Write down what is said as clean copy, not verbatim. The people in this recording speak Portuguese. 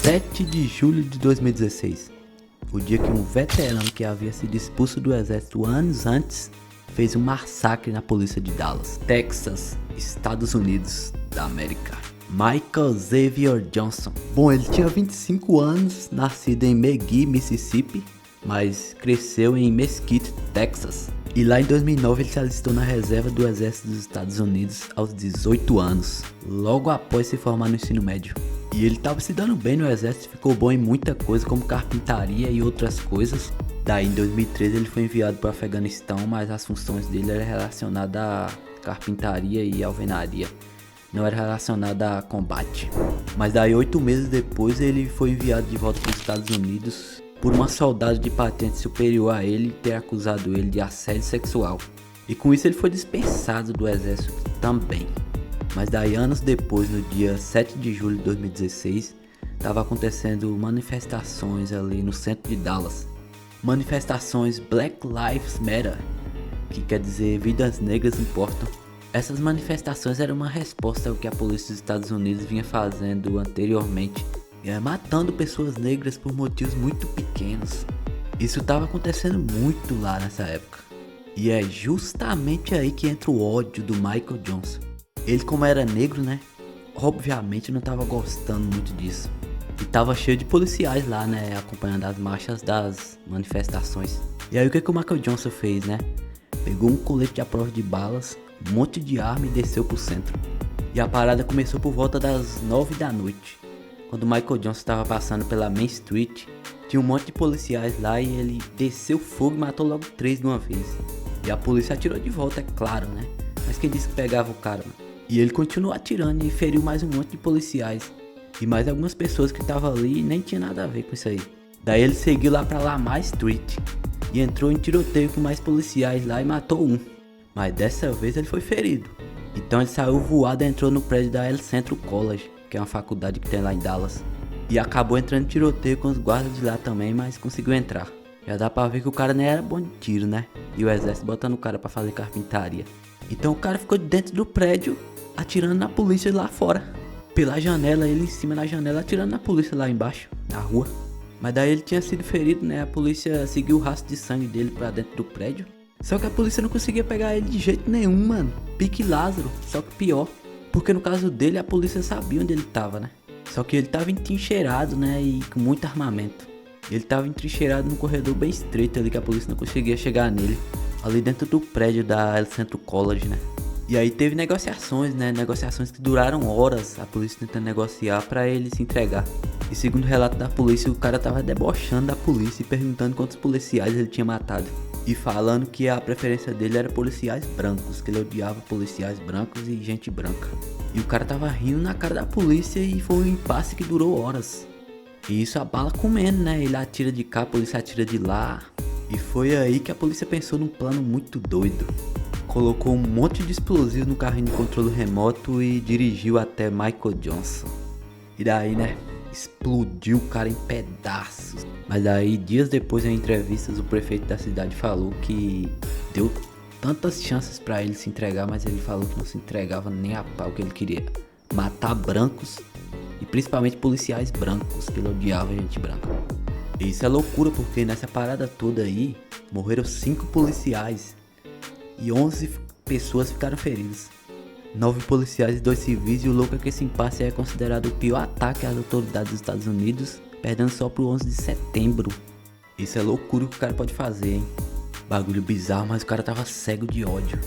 7 de julho de 2016, o dia que um veterano que havia sido expulso do exército anos antes fez um massacre na polícia de Dallas, Texas, Estados Unidos da América. Michael Xavier Johnson. Bom, ele tinha 25 anos, nascido em McGee, Mississippi, mas cresceu em Mesquite, Texas. E lá em 2009 ele se alistou na reserva do exército dos Estados Unidos aos 18 anos, logo após se formar no ensino médio. E ele estava se dando bem no exército, ficou bom em muita coisa como carpintaria e outras coisas. Daí em 2013 ele foi enviado para o Afeganistão, mas as funções dele eram relacionadas a carpintaria e alvenaria, não era relacionada a combate. Mas daí 8 meses depois ele foi enviado de volta para os Estados Unidos por uma soldado de patente superior a ele ter acusado ele de assédio sexual. E com isso ele foi dispensado do exército também. Mas daí anos depois, no dia 7 de julho de 2016, estava acontecendo manifestações ali no centro de Dallas. Manifestações Black Lives Matter, que quer dizer vidas negras importam. Essas manifestações eram uma resposta ao que a polícia dos Estados Unidos vinha fazendo anteriormente, matando pessoas negras por motivos muito pequenos. Isso estava acontecendo muito lá nessa época. E é justamente aí que entra o ódio do Michael Johnson. Ele, como era negro, né, obviamente não estava gostando muito disso. E tava cheio de policiais lá, né, acompanhando as marchas das manifestações. E aí o que o Michael Johnson fez, né? Pegou um colete à prova de balas, um monte de arma e desceu pro centro. E a parada começou por volta das 9 da noite. Quando o Michael Johnson estava passando pela Main Street, tinha um monte de policiais lá e ele desceu fogo e matou logo 3 de uma vez. E a polícia atirou de volta, é claro, né? Mas quem disse que pegava o cara, mano? E ele continuou atirando e feriu mais um monte de policiais. E mais algumas pessoas que estavam ali e nem tinha nada a ver com isso aí. Daí ele seguiu lá pra Lamar Street e entrou em tiroteio com mais policiais lá e matou um. Mas dessa vez ele foi ferido. Então ele saiu voado e entrou no prédio da El Centro College, que é uma faculdade que tem lá em Dallas. E acabou entrando em tiroteio com os guardas de lá também, mas conseguiu entrar. Já dá pra ver que o cara nem era bom de tiro, né? E o exército botando o cara pra fazer carpintaria. Então o cara ficou dentro do prédio atirando na polícia lá fora. Pela janela, ele em cima da janela atirando na polícia lá embaixo, na rua. Mas daí ele tinha sido ferido, né? A polícia seguiu o rastro de sangue dele pra dentro do prédio. Só que a polícia não conseguia pegar ele de jeito nenhum, mano. Pique Lázaro, só que pior. Porque no caso dele, a polícia sabia onde ele tava, né? Só que ele tava entrincheirado, né? E com muito armamento. Ele tava entrincheirado num corredor bem estreito ali que a polícia não conseguia chegar nele. Ali dentro do prédio da El Centro College, né? E aí teve negociações, né? Negociações que duraram horas, a polícia tentando negociar pra ele se entregar. E segundo o relato da polícia, o cara tava debochando da polícia e perguntando quantos policiais ele tinha matado. E falando que a preferência dele era policiais brancos, que ele odiava policiais brancos e gente branca. E o cara tava rindo na cara da polícia e foi um impasse que durou horas. E isso a bala comendo, né? Ele atira de cá, a polícia atira de lá. E foi aí que a polícia pensou num plano muito doido. Colocou um monte de explosivos no carrinho de controle remoto e dirigiu até Michael Johnson. E daí, né, explodiu o cara em pedaços. Mas daí, dias depois em entrevistas, o prefeito da cidade falou que deu tantas chances pra ele se entregar, mas ele falou que não se entregava nem a pau, que ele queria matar brancos e principalmente policiais brancos, que ele odiava gente branca. E isso é loucura, porque nessa parada toda aí, morreram 5 policiais. E 11 pessoas ficaram feridas. 9 policiais e 2 civis. E o louco é que esse impasse é considerado o pior ataque às autoridades dos Estados Unidos, perdendo só pro 11 de setembro. Isso é loucura que o cara pode fazer, hein? Bagulho bizarro, mas o cara tava cego de ódio.